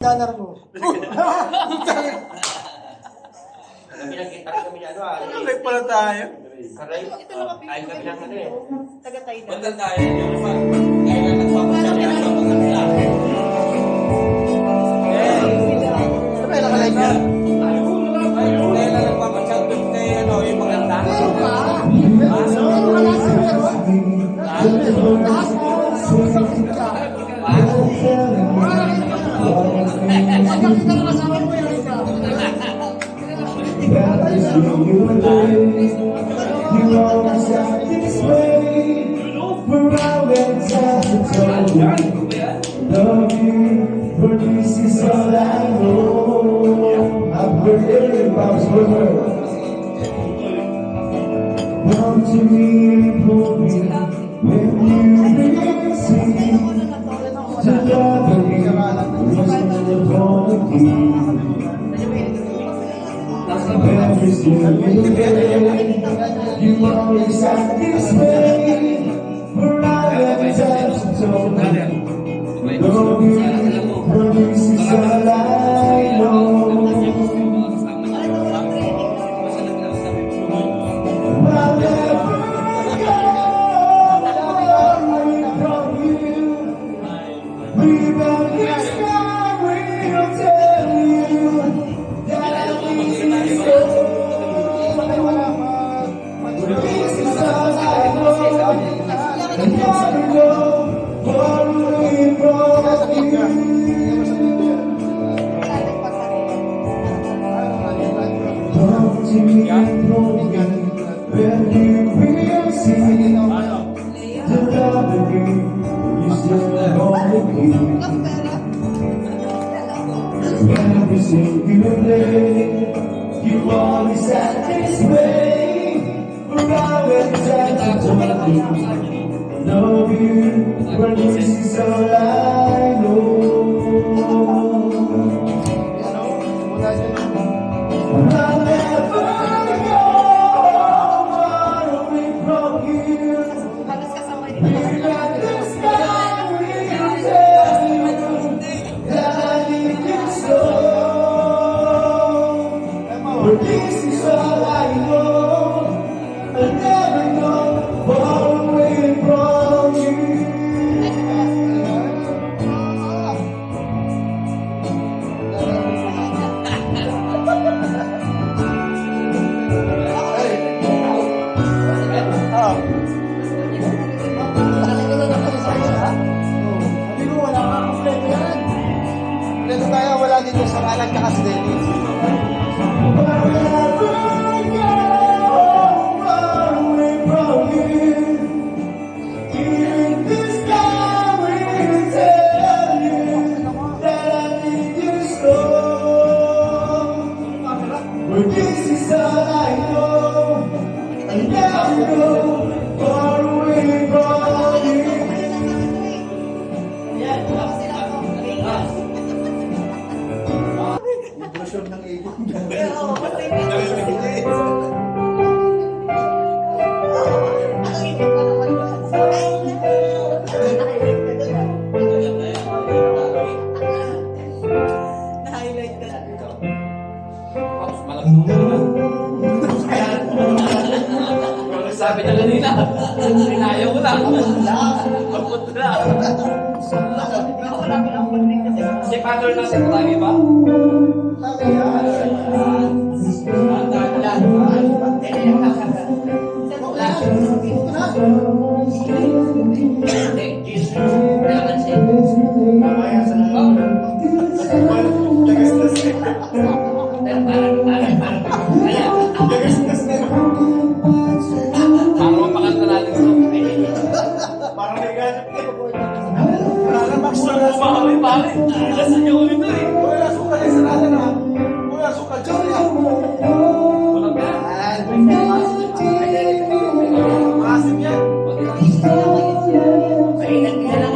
Ganar mo. Pinagkita kami niya, ano Live pala tayo. Karay, ay kami lang ano eh. Taga-tayo na. Punta tayo. Yung naman. Kaya nga nagpapasya niya sa mga kanila. Sabay nakalive yan? Kaya nga nagpapasya doon kay ano, yung maganda. Come to me and pull me when you see together we every single day. You always act this way. For all the times you told me, love you produces all I know. I'll never go away from you. Without this sky, we'll tell you that I need you so. This is all I know. I never go far away from you. Come to me and hold me. When you will see the love again, you still hold me. Every single day, you always act this way. For all the times I told you, love you, but this is all I know. I'll never go far away from you. Halos kasama din. Without the sky, we'll tell you that I need you so. But this is all I know. I'll never go far away from you. Hindi ko wala ka kompleto yan. Kompleto tayo, wala dito sa kalan ka kasi Dennis. I'll never go far away from you. In this sky we'll tell you that I need you so. But this is all I know. I'll never go far away from you. Brochure ng ibon. Oo, kasi ang init ko naman. Na-highlight ka na. Sabi na kanina. Pinayaw ko lang. Pagpunta na. Ako lang pinakapunit kasi. Si Father na sa tayo ba? Sabi yan. Para mapakanta natin ito. Parang may ganap eh. Gusto mo ba kami pare? Lasan niyo ulit eh. Wala suka na sarada na. Wala suka dyan yan. Walang pera. Maasim yan. Ay, nagkila lang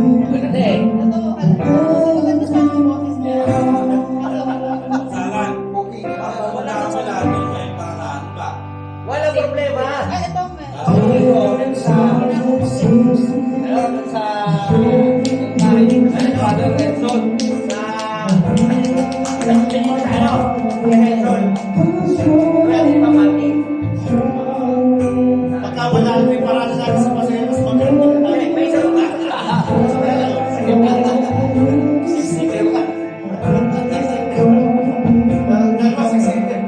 Maganda eh. Totoo ka lang. Maganda sa mga boses niya. Salan. Okay. Wala ka pala doon may paraan ba? Walang problema. Ay, ito. Meron sa... Meron sa... Father Edson. Sa... Ano? Edson. Pwede pa mati. Pagka wala may paraan sa akin sa masaya, mas maganda na tayo. May isa ba? Sisigaw ka. Dalawa sisigaw.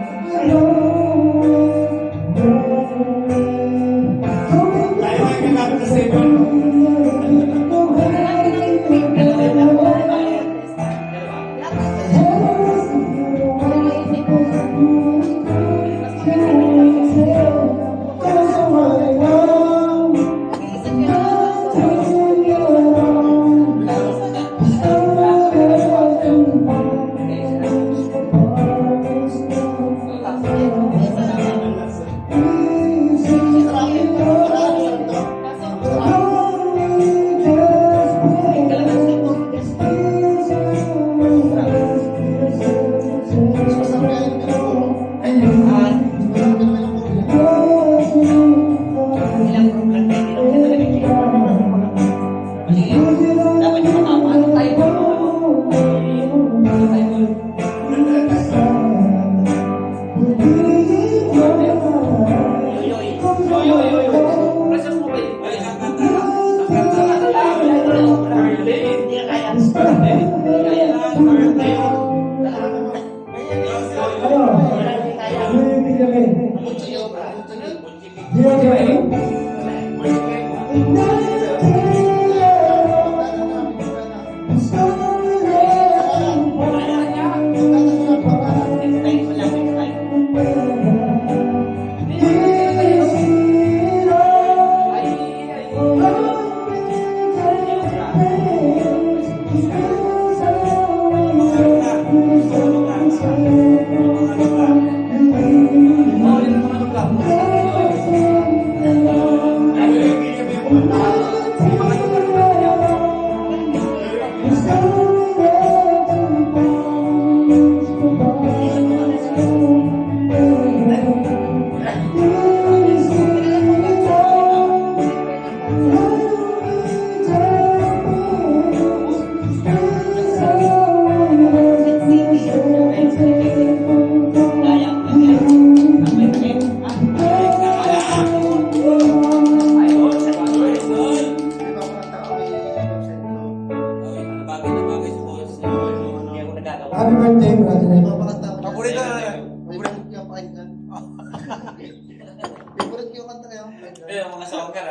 Tayo ay ginamit na sipon. Dapat yung matama. Tayo. Precious mo ba yun? Ay, kakanta. Birthday. Hindi kaya. Hindi kaya lang. Birthday. Happy birthday, brother. Paborito na. Paborito ko yung pakinggan. Favorite ko yung kanta kayo. Eh, mga songker.